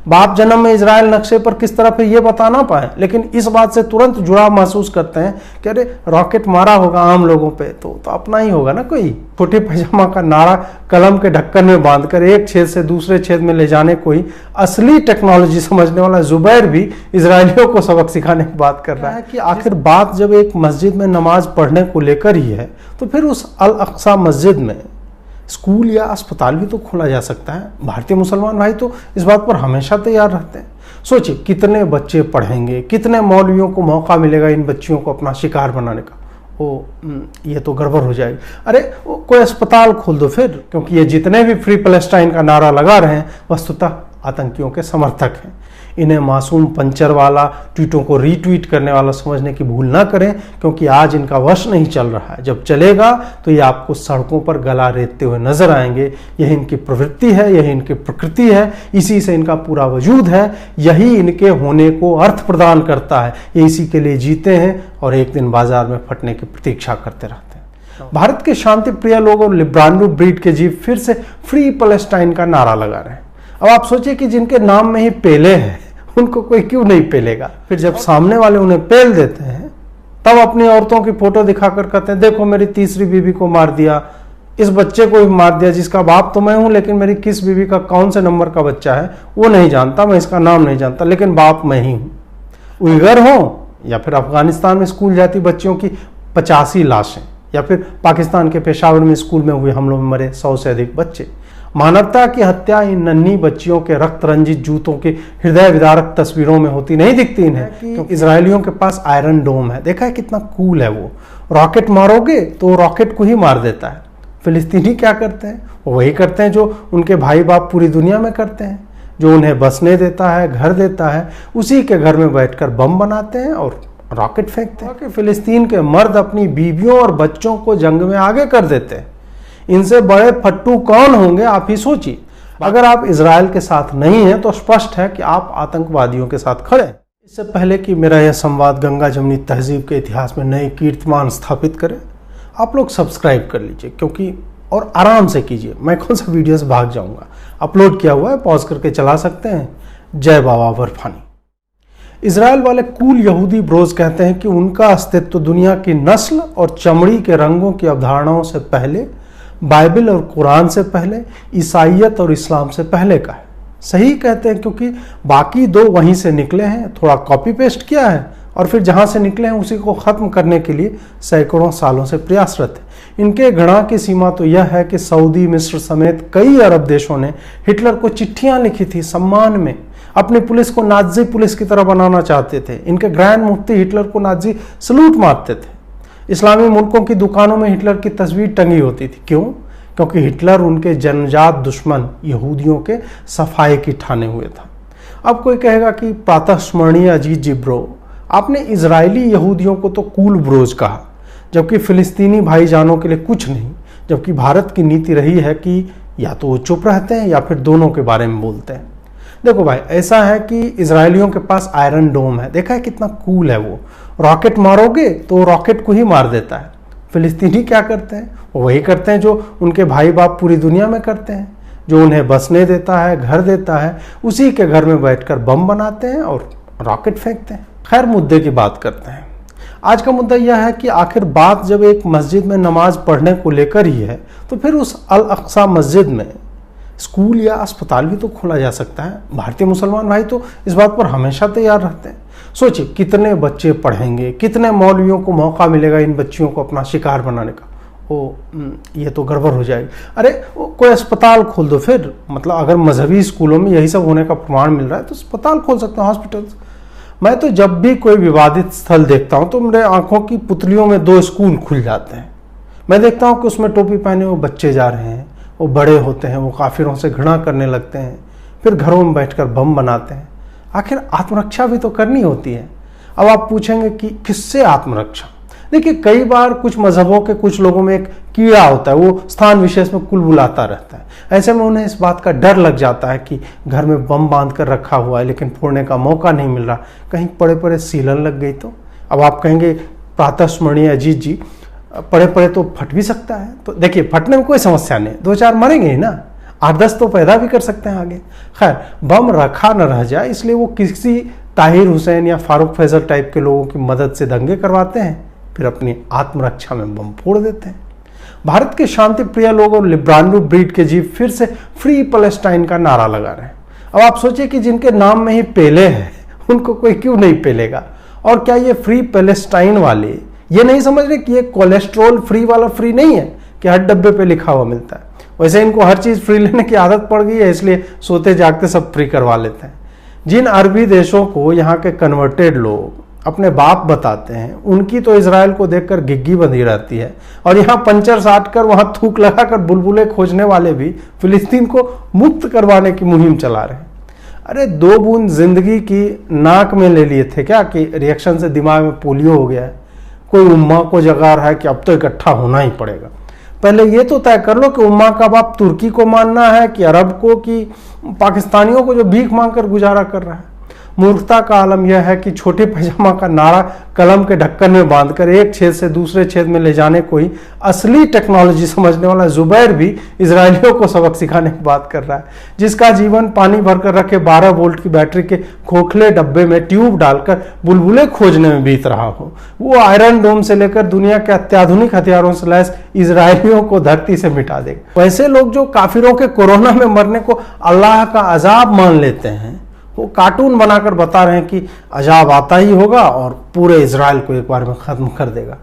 बाप जन्म में इजराइल नक्शे पर किस तरह फिर ये बता ना पाए, लेकिन इस बात से तुरंत जुड़ाव महसूस करते हैं कि अरे रॉकेट मारा होगा आम लोगों पे तो अपना ही होगा ना कोई। छोटे पैजामा का नारा कलम के ढक्कन में बांधकर एक छेद से दूसरे छेद में ले जाने कोई असली टेक्नोलॉजी समझने वाला जुबैर भी इजरायलियों को सबक सिखाने की बात कर रहा है कि आखिर बात जब एक मस्जिद में नमाज पढ़ने को लेकर ही है तो फिर उस अल अक्सा मस्जिद में स्कूल या अस्पताल भी तो खोला जा सकता है। भारतीय मुसलमान भाई तो इस बात पर हमेशा तैयार रहते हैं। सोचिए कितने बच्चे पढ़ेंगे, कितने मौलवियों को मौका मिलेगा इन बच्चियों को अपना शिकार बनाने का। ये तो गड़बड़ हो जाएगी। अरे कोई अस्पताल खोल दो फिर, क्योंकि ये जितने भी फ्री पैलेस्टाइन का नारा लगा रहे हैं वस्तुतः आतंकियों के समर्थक हैं। इन्हें मासूम पंचर वाला, ट्वीटों को रीट्वीट करने वाला समझने की भूल ना करें, क्योंकि आज इनका वश नहीं चल रहा है। जब चलेगा तो ये आपको सड़कों पर गला रेतते हुए नजर आएंगे। यही इनकी प्रवृत्ति है, यही इनकी प्रकृति है, इसी से इनका पूरा वजूद है, यही इनके होने को अर्थ प्रदान करता है। ये इसी के लिए जीते हैं और एक दिन बाजार में फटने की प्रतीक्षा करते रहते हैं। भारत के शांति प्रिय लोग और लिब्रांडो ब्रीड के जीव फिर से फ्री पैलेस्टाइन का नारा लगा रहे हैं। अब आप सोचिए कि जिनके नाम में ही पेले है उनको कोई क्यों नहीं पेलेगा। फिर जब सामने वाले उन्हें पेल देते हैं तब अपनी औरतों की फोटो दिखाकर कहते हैं देखो मेरी तीसरी बीवी को मार दिया, इस बच्चे को भी मार दिया जिसका बाप तो मैं हूं, लेकिन मेरी किस बीवी का कौन से नंबर का बच्चा है वो नहीं जानता, मैं इसका नाम नहीं जानता, लेकिन बाप मैं ही हूं। उइगर हो या फिर अफगानिस्तान में स्कूल जाती बच्चियों की 85 लाशें, या फिर पाकिस्तान के पेशावर में स्कूल में हुए हमलों में मरे 100 से अधिक बच्चे। मानवता की हत्या इन नन्ही बच्चियों के रक्त रंजित जूतों की हृदय विदारक तस्वीरों में होती नहीं दिखती इन्हें, क्योंकि इजरायलियों के पास आयरन डोम है। देखा है कितना कूल है वो। रॉकेट मारोगे तो रॉकेट को ही मार देता है। फिलिस्तीनी क्या करते हैं? वो वही करते हैं जो उनके भाई बाप पूरी दुनिया में करते हैं, जो उन्हें बसने देता है, घर देता है, उसी के घर में बैठकर बम बनाते हैं और रॉकेट फेंकते हैं। फिलिस्तीन के मर्द अपनी बीवियों और बच्चों को जंग में आगे कर देते हैं। इनसे बड़े फट्टू कौन होंगे आप ही सोचिए। अगर आप इजराइल के साथ नहीं हैं तो स्पष्ट है कि आप आतंकवादियों के साथ खड़े हैं। इससे पहले कि मेरा यह संवाद गंगा जमनी तहजीब के इतिहास में नए कीर्तिमान स्थापित करे, आप लोग सब्सक्राइब कर लीजिए, क्योंकि और आराम से कीजिए। मैं कौन सा वीडियो से भाग जाऊंगा, अपलोड किया हुआ है, पॉज करके चला सकते हैं। जय बाबा बर्फानी। इजराइल वाले कूल यहूदी ब्रोज कहते हैं कि उनका अस्तित्व दुनिया की नस्ल और चमड़ी के रंगों की अवधारणाओं से पहले, बाइबल और कुरान से पहले, ईसाइयत और इस्लाम से पहले का है। सही कहते हैं, क्योंकि बाकी दो वहीं से निकले हैं, थोड़ा कॉपी पेस्ट किया है और फिर जहां से निकले हैं उसी को खत्म करने के लिए सैकड़ों सालों से प्रयासरत है। इनके घृणा की सीमा तो यह है कि सऊदी, मिस्र समेत कई अरब देशों ने हिटलर को चिट्ठियां लिखी थी सम्मान में। अपनी पुलिस को नाजी पुलिस की तरह बनाना चाहते थे। इनके ग्रैंड मुफ्ती हिटलर को नाजी सलूट मारते थे। इस्लामी मुल्कों की दुकानों में हिटलर की तस्वीर टंगी होती थी। क्यों? क्योंकि हिटलर उनके जन्मजात दुश्मन यहूदियों के सफाए की ठाने हुए था। अब कोई कहेगा कि प्रातः स्मरणीय अजीत जी ब्रो, आपने इजरायली यहूदियों को तो कूल ब्रोज कहा, जबकि फिलिस्तीनी भाईजानों के लिए कुछ नहीं। जबकि भारत की नीति रही है कि या तो वो चुप रहते हैं या फिर दोनों के बारे में बोलते हैं। देखो भाई, ऐसा है कि इजरायलियों के पास आयरन डोम है। देखा है कितना कूल है वो। रॉकेट मारोगे तो रॉकेट को ही मार देता है। फिलिस्तीनी क्या करते हैं? वो वही करते हैं जो उनके भाई बाप पूरी दुनिया में करते हैं, जो उन्हें बसने देता है, घर देता है, उसी के घर में बैठकर बम बनाते हैं और रॉकेट फेंकते हैं। खैर, मुद्दे की बात करते हैं। आज का मुद्दा यह है कि आखिर बात जब एक मस्जिद में नमाज पढ़ने को लेकर ही है तो फिर उस अल अक्सा मस्जिद में स्कूल या अस्पताल भी तो खोला जा सकता है। भारतीय मुसलमान भाई तो इस बात पर हमेशा तैयार रहते हैं। सोचिए कितने बच्चे पढ़ेंगे, कितने मौलवियों को मौका मिलेगा इन बच्चियों को अपना शिकार बनाने का। ये तो गड़बड़ हो जाएगी। अरे कोई अस्पताल खोल दो फिर। मतलब अगर मजहबी स्कूलों में यही सब होने का प्रमाण मिल रहा है तो अस्पताल खोल सकते हैं, हॉस्पिटल। मैं तो जब भी कोई विवादित स्थल देखता हूं तो मेरे आंखों की पुतलियों में 2 स्कूल खुल जाते हैं। मैं देखता हूं कि उसमें टोपी पहने हुए बच्चे जा रहे हैं, वो बड़े होते हैं, वो काफिरों से घृणा करने लगते हैं, फिर घरों में बैठकर बम बनाते हैं। आखिर आत्मरक्षा भी तो करनी होती है। अब आप पूछेंगे कि किससे आत्मरक्षा? देखिए, कई बार कुछ मजहबों के कुछ लोगों में एक कीड़ा होता है, वो स्थान विशेष में कुलबुलाता रहता है। ऐसे में उन्हें इस बात का डर लग जाता है कि घर में बम बांध कर रखा हुआ है लेकिन फोड़ने का मौका नहीं मिल रहा, कहीं पड़े पड़े सीलन लग गई तो। अब आप कहेंगे प्रातः स्मरणीय अजीत जी, पड़े पड़े तो फट भी सकता है। तो देखिए, फटने में कोई समस्या नहीं, 2-4 मरेंगे ही ना। 8-10 तो पैदा भी कर सकते हैं आगे। खैर, बम रखा न रह जाए इसलिए वो किसी ताहिर हुसैन या फारूक फैजल टाइप के लोगों की मदद से दंगे करवाते हैं, फिर अपनी आत्मरक्षा में बम फोड़ देते हैं। भारत के शांति प्रिय लोग और लिब्रानो ब्रीड के जीव फिर से फ्री पैलेस्टाइन का नारा लगा रहे हैं। अब आप सोचिए कि जिनके नाम में ही पेले है उनको कोई क्यों नहीं पेलेगा। और क्या ये फ्री पैलेस्टाइन वाले ये नहीं समझ रहे कि ये कोलेस्ट्रॉल फ्री वाला फ्री नहीं है कि हर डब्बे पे लिखा हुआ मिलता है। वैसे इनको हर चीज फ्री लेने की आदत पड़ गई है, इसलिए सोते जागते सब फ्री करवा लेते हैं। जिन अरबी देशों को यहाँ के कन्वर्टेड लोग अपने बाप बताते हैं, उनकी तो इजराइल को देखकर घिग्गी बंधी रहती है, और यहाँ पंचर साट कर वहां थूक लगाकर बुलबुले खोजने वाले भी फिलिस्तीन को मुक्त करवाने की मुहिम चला रहे हैं। अरे 2 बूंद जिंदगी की नाक में ले लिए थे क्या कि रिएक्शन से दिमाग में पोलियो हो गया है? कोई उम्मा को जगा रहा है कि अब तो इकट्ठा होना ही पड़ेगा। पहले ये तो तय कर लो कि उम्मा का बाप तुर्की को मानना है कि अरब को कि पाकिस्तानियों को जो भीख मांगकर गुजारा कर रहा है। मूर्खता का आलम यह है कि छोटे पैजामा का नारा कलम के ढक्कन में बांधकर एक छेद से दूसरे छेद में ले जाने को ही असली टेक्नोलॉजी समझने वाला जुबैर भी इजरायलियों को सबक सिखाने की बात कर रहा है, जिसका जीवन पानी भरकर रखे 12 वोल्ट की बैटरी के खोखले डब्बे में ट्यूब डालकर बुलबुले खोजने में बीत रहा हो। वो आयरन डोम से लेकर दुनिया के अत्याधुनिक हथियारों से लैस इजरायलियों को धरती से मिटा देगा। वैसे लोग जो काफिरों के कोरोना में मरने को अल्लाह का अजाब मान लेते हैं, वो कार्टून बनाकर बता रहे हैं कि अजाब आता ही होगा और पूरे इजराइल को एक बार में खत्म कर देगा।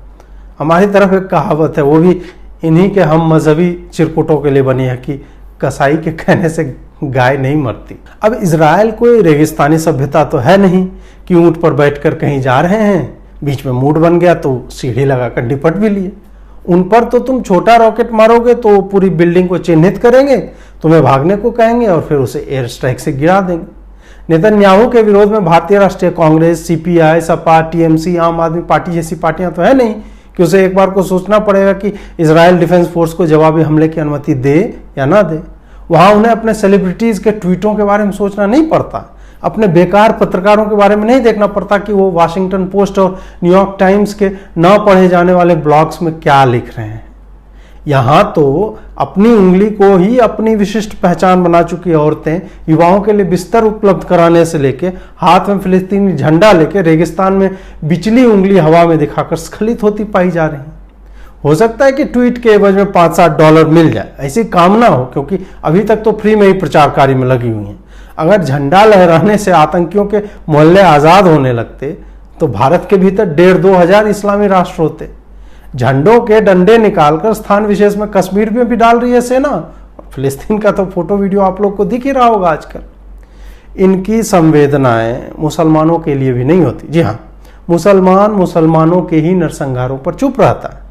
हमारी तरफ एक कहावत है, वो भी इन्हीं के हम मजहबी चिरकुटों के लिए बनी है कि कसाई के कहने से गाय नहीं मरती। अब इजराइल कोई रेगिस्तानी सभ्यता तो है नहीं कि ऊंट पर बैठकर कहीं जा रहे हैं, बीच में मूड बन गया तो सीढ़ी लगाकर निपट भी लिए। उन पर तो तुम छोटा रॉकेट मारोगे तो पूरी बिल्डिंग को चिन्हित करेंगे, तुम्हें भागने को कहेंगे और फिर उसे एयर स्ट्राइक से गिरा देंगे। नेतन्याहू के विरोध में भारतीय राष्ट्रीय कांग्रेस, सीपीआई, सपा, टीएमसी, आम आदमी पार्टी जैसी पार्टियां तो है नहीं कि उसे एक बार को सोचना पड़ेगा कि इजराइल डिफेंस फोर्स को जवाबी हमले की अनुमति दे या ना दे। वहां उन्हें अपने सेलिब्रिटीज के ट्वीटों के बारे में सोचना नहीं पड़ता, अपने बेकार पत्रकारों के बारे में नहीं देखना पड़ता कि वो वाशिंगटन पोस्ट और न्यूयॉर्क टाइम्स के न पढ़े जाने वाले ब्लॉग्स में क्या लिख रहे हैं। यहाँ तो अपनी उंगली को ही अपनी विशिष्ट पहचान बना चुकी औरतें युवाओं के लिए बिस्तर उपलब्ध कराने से लेके हाथ में फिलिस्तीनी झंडा लेके रेगिस्तान में बिचली उंगली हवा में दिखाकर स्खलित होती पाई जा रही हैं। हो सकता है कि ट्वीट के एवज में $5-7 मिल जाए, ऐसी कामना हो, क्योंकि अभी तक तो फ्री में ही प्रचार कार्य में लगी हुई हैं। अगर झंडा लहराने से आतंकियों के मोहल्ले आजाद होने लगते तो भारत के भीतर 1,500-2 हजार इस्लामी राष्ट्र होते। झंडों के डंडे निकालकर स्थान विशेष में कश्मीर में भी डाल रही है सेना। फिलिस्तीन का तो फोटो वीडियो आप लोग को दिख ही रहा होगा आजकल। इनकी संवेदनाएं मुसलमानों के लिए भी नहीं होती। जी हाँ, मुसलमान मुसलमानों के ही नरसंहारों पर चुप रहता है।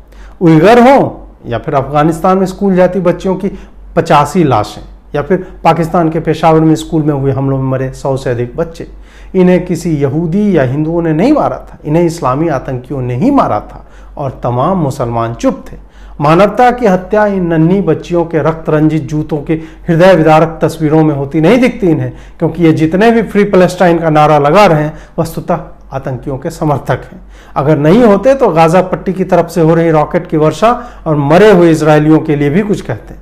उइगर हो या फिर अफगानिस्तान में स्कूल जाती बच्चियों की 85 लाशें, या फिर पाकिस्तान के पेशावर में स्कूल में हुए हमलों में मरे 100 से अधिक बच्चे, इन्हें किसी यहूदी या हिंदुओं ने नहीं मारा था, इन्हें इस्लामी आतंकियों ने ही मारा था और तमाम मुसलमान चुप थे। मानवता की हत्या इन नन्ही बच्चियों के रक्त रंजित जूतों की हृदय विदारक तस्वीरों में होती नहीं दिखती इन्हें, क्योंकि ये जितने भी फ्री पैलेस्टाइन का नारा लगा रहे हैं वस्तुतः आतंकियों के समर्थक हैं। अगर नहीं होते तो गाजा पट्टी की तरफ से हो रही रॉकेट की वर्षा और मरे हुए इजरायलियों के लिए भी कुछ कहते।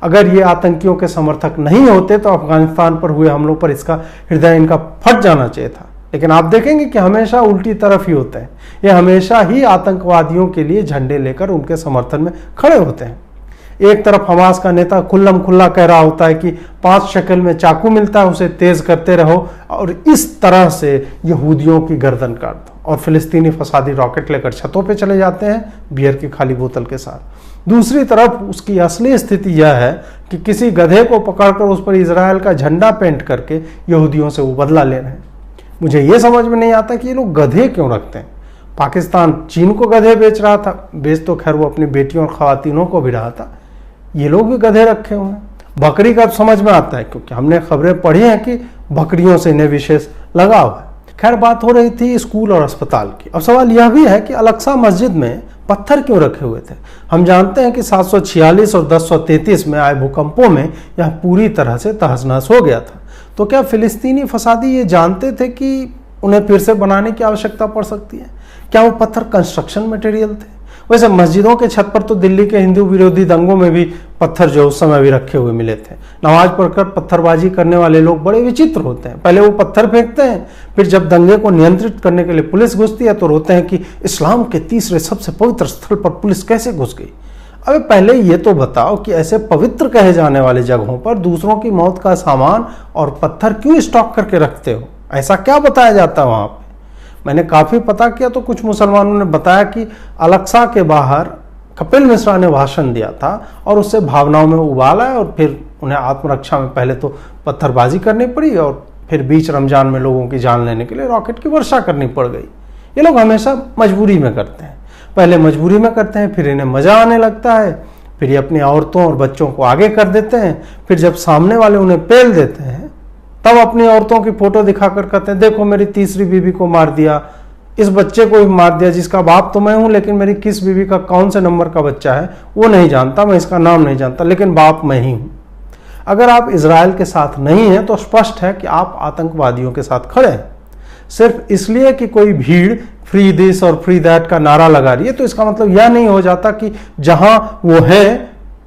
अगर ये आतंकियों के समर्थक नहीं होते तो अफगानिस्तान पर हुए हमलों पर इसका हृदय इनका फट जाना चाहिए था। लेकिन आप देखेंगे कि हमेशा उल्टी तरफ ही होता है। ये हमेशा ही आतंकवादियों के लिए झंडे लेकर उनके समर्थन में खड़े होते हैं। एक तरफ हमास का नेता खुल्लम खुल्ला कह रहा होता है कि 5 शक्ल में चाकू मिलता है, उसे तेज करते रहो और इस तरह से यहूदियों की गर्दन काट दो, और फिलिस्तीनी फसादी रॉकेट लेकर छतों पे चले जाते हैं बियर की खाली बोतल के साथ। दूसरी तरफ उसकी असली स्थिति यह है कि किसी गधे को पकड़कर उस पर इजराइल का झंडा पेंट करके यहूदियों से वो बदला ले रहे हैं। मुझे ये समझ में नहीं आता कि ये लोग गधे क्यों रखते हैं। पाकिस्तान चीन को गधे बेच रहा था, बेच तो खैर वो अपनी बेटियों और खवातीनों को भी रहा था, ये लोग भी गधे रखे हुए हैं। बकरी का समझ में आता है क्योंकि हमने खबरें पढ़ी हैं कि बकरियों से इन्हें विशेष लगाव है। खैर, बात हो रही थी स्कूल और अस्पताल की। अब सवाल यह भी है कि अल-अक्सा मस्जिद में पत्थर क्यों रखे हुए थे। हम जानते हैं कि 746 और 1033 में आए भूकंपों में यह पूरी तरह से तहस-नहस हो गया था। तो क्या फिलिस्तीनी फसादी ये जानते थे कि उन्हें फिर से बनाने की आवश्यकता पड़ सकती है? क्या वो पत्थर कंस्ट्रक्शन मटेरियल थे? वैसे मस्जिदों के छत पर तो दिल्ली के हिंदू विरोधी दंगों में भी पत्थर जो उस समय भी रखे हुए मिले थे। नमाज पढ़कर पत्थरबाजी करने वाले लोग बड़े विचित्र होते हैं। पहले वो पत्थर फेंकते हैं, फिर जब दंगे को नियंत्रित करने के लिए पुलिस घुसती है तो रोते हैं कि इस्लाम के तीसरे सबसे पवित्र स्थल पर पुलिस कैसे घुस गई। अबे पहले ये तो बताओ कि ऐसे पवित्र कहे जाने वाले जगहों पर दूसरों की मौत का सामान और पत्थर क्यों स्टॉक करके रखते हो? ऐसा क्या बताया जाता है वहां पे? मैंने काफी पता किया तो कुछ मुसलमानों ने बताया कि अलक्सा के बाहर कपिल मिश्रा ने भाषण दिया था और उससे भावनाओं में उबाल आया और फिर उन्हें आत्मरक्षा में पहले तो पत्थरबाजी करनी पड़ी और फिर बीच रमजान में लोगों की जान लेने के लिए रॉकेट की वर्षा करनी पड़ गई। ये लोग हमेशा मजबूरी में करते हैं। पहले मजबूरी में करते हैं, फिर इन्हें मजा आने लगता है, फिर ये अपनी औरतों और बच्चों को आगे कर देते हैं। फिर जब सामने वाले उन्हें पेल देते हैं तब अपनी औरतों की फोटो दिखाकर कहते हैं देखो मेरी तीसरी बीवी को मार दिया, इस बच्चे को भी मार दिया जिसका बाप तो मैं हूं, लेकिन मेरी किस बीवी का कौन से नंबर का बच्चा है वो नहीं जानता, मैं इसका नाम नहीं जानता, लेकिन बाप मैं ही हूं। अगर आप इजराइल के साथ नहीं हैं तो स्पष्ट है कि आप आतंकवादियों के साथ खड़े हैं। सिर्फ इसलिए कि कोई भीड़ फ्री दिस और फ्री दैट का नारा लगा रही है तो इसका मतलब यह नहीं हो जाता कि जहां वो है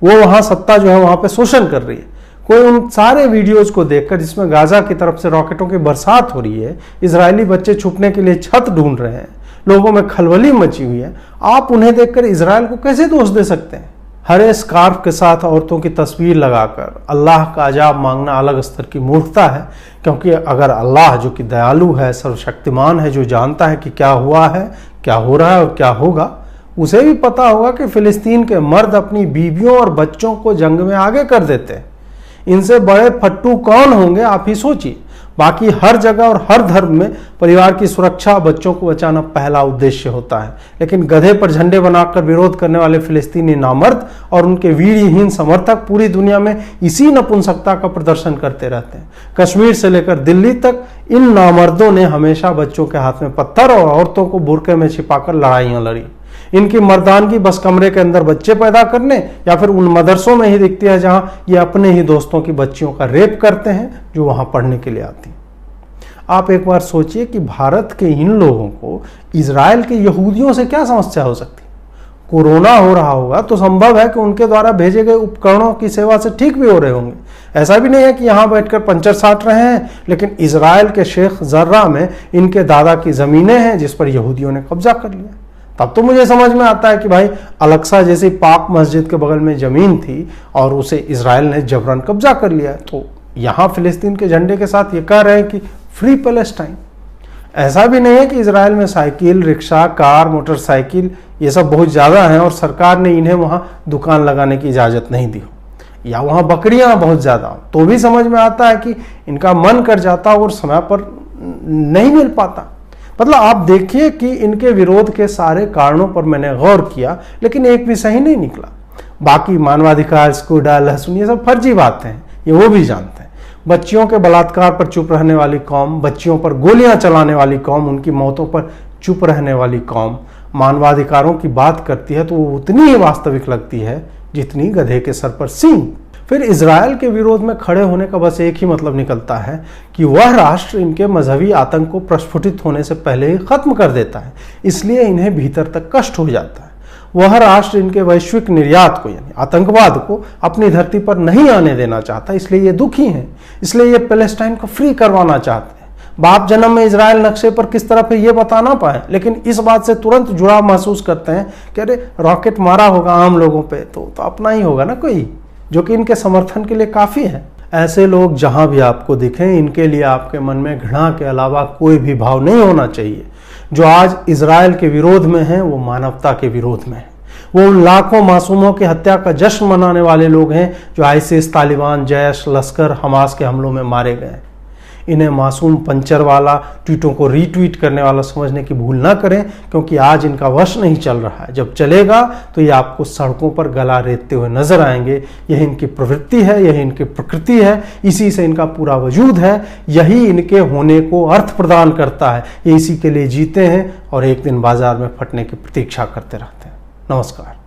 वो वहां सत्ता जो है वहां पे शोषण कर रही है। कोई उन सारे वीडियोज को देखकर जिसमें गाजा की तरफ से रॉकेटों की बरसात हो रही है, इजरायली बच्चे छुपने के लिए छत ढूंढ रहे हैं, लोगों में खलबली मची हुई है, आप उन्हें देखकर इजराइल को कैसे दोष दे सकते हैं? हरे स्कार्फ के साथ औरतों की तस्वीर लगाकर अल्लाह का अजाब मांगना अलग स्तर की मूर्खता है, क्योंकि अगर अल्लाह जो कि दयालु है, सर्वशक्तिमान है, जो जानता है कि क्या हुआ है, क्या हो रहा है और क्या होगा, उसे भी पता होगा कि फिलिस्तीन के मर्द अपनी बीवियों और बच्चों को जंग में आगे कर देते हैं। इनसे बड़े फट्टू कौन होंगे आप ही सोचिए। बाकी हर जगह और हर धर्म में परिवार की सुरक्षा, बच्चों को बचाना पहला उद्देश्य होता है, लेकिन गधे पर झंडे बनाकर विरोध करने वाले फिलिस्तीनी नामर्द और उनके वीरहीन समर्थक पूरी दुनिया में इसी नपुंसकता का प्रदर्शन करते रहते हैं। कश्मीर से लेकर दिल्ली तक इन नामर्दों ने हमेशा बच्चों के हाथ में पत्थर और औरतों को बुर्के में छिपाकर लड़ाइयां लड़ी। इनकी मर्दानगी बस कमरे के अंदर बच्चे पैदा करने या फिर उन मदरसों में ही दिखती है जहां ये अपने ही दोस्तों की बच्चियों का रेप करते हैं जो वहां पढ़ने के लिए आती। आप एक बार सोचिए कि भारत के इन लोगों को इजराइल के यहूदियों से क्या समस्या हो सकती। कोरोना हो रहा होगा तो संभव है कि उनके द्वारा भेजे गए उपकरणों की सेवा से ठीक भी हो रहे होंगे। ऐसा भी नहीं है कि यहां बैठकर पंचर साट रहे हैं, लेकिन इजराइल के शेख जर्रा में इनके दादा की जमीनें हैं जिस पर यहूदियों ने कब्जा कर लिया। तब तो मुझे समझ में आता है कि भाई अलक्सा जैसी पाक मस्जिद के बगल में जमीन थी और उसे इजराइल ने जबरन कब्जा कर लिया। तो यहां फिलिस्तीन के झंडे के साथ ये कह रहे हैं कि फ्री पैलेस्टाइन। ऐसा भी नहीं है कि इजराइल में साइकिल, रिक्शा, कार, मोटरसाइकिल ये सब बहुत ज्यादा हैं और सरकार ने इन्हें वहां दुकान लगाने की इजाजत नहीं दी हो, या वहां बकरियां बहुत ज्यादा हो, तो भी समझ में आता है कि इनका मन कर जाता और समय पर नहीं मिल पाता। मतलब आप देखिए कि इनके विरोध के सारे कारणों पर मैंने गौर किया, लेकिन एक भी सही नहीं निकला। बाकी मानवाधिकार, स्कूडा, लहसुन ये सब फर्जी बातें हैं, ये वो भी जानते हैं। बच्चियों के बलात्कार पर चुप रहने वाली कौम, बच्चियों पर गोलियां चलाने वाली कौम, उनकी मौतों पर चुप रहने वाली कौम मानवाधिकारों की बात करती है तो वो उतनी ही वास्तविक लगती है जितनी गधे के सर पर सींग। फिर इजराइल के विरोध में खड़े होने का बस एक ही मतलब निकलता है कि वह राष्ट्र इनके मजहबी आतंक को प्रस्फुटित होने से पहले ही खत्म कर देता है, इसलिए इन्हें भीतर तक कष्ट हो जाता है। वह राष्ट्र इनके वैश्विक निर्यात को यानी आतंकवाद को अपनी धरती पर नहीं आने देना चाहता, इसलिए ये दुखी हैं, इसलिए ये पैलेस्टाइन को फ्री करवाना चाहते हैं। बाप जन्म में इजराइल नक्शे पर किस तरह ये बता ना पाए, लेकिन इस बात से तुरंत जुड़ाव महसूस करते हैं कि अरे रॉकेट मारा होगा आम लोगों पे तो अपना ही होगा ना कोई, जो कि इनके समर्थन के लिए काफी है। ऐसे लोग जहां भी आपको दिखें, इनके लिए आपके मन में घृणा के अलावा कोई भी भाव नहीं होना चाहिए। जो आज इजराइल के विरोध में हैं वो मानवता के विरोध में है। वो उन लाखों मासूमों की हत्या का जश्न मनाने वाले लोग हैं जो आईसिस, तालिबान, जैश, लश्कर, हमास के हमलों में मारे गए। इन्हें मासूम पंचर वाला, ट्वीटों को रीट्वीट करने वाला समझने की भूल ना करें, क्योंकि आज इनका वश नहीं चल रहा है। जब चलेगा तो ये आपको सड़कों पर गला रेतते हुए नजर आएंगे। यही इनकी प्रवृत्ति है, यही इनकी प्रकृति है, इसी से इनका पूरा वजूद है, यही इनके होने को अर्थ प्रदान करता है। ये इसी के लिए जीते हैं और एक दिन बाजार में फटने की प्रतीक्षा करते रहते हैं। नमस्कार।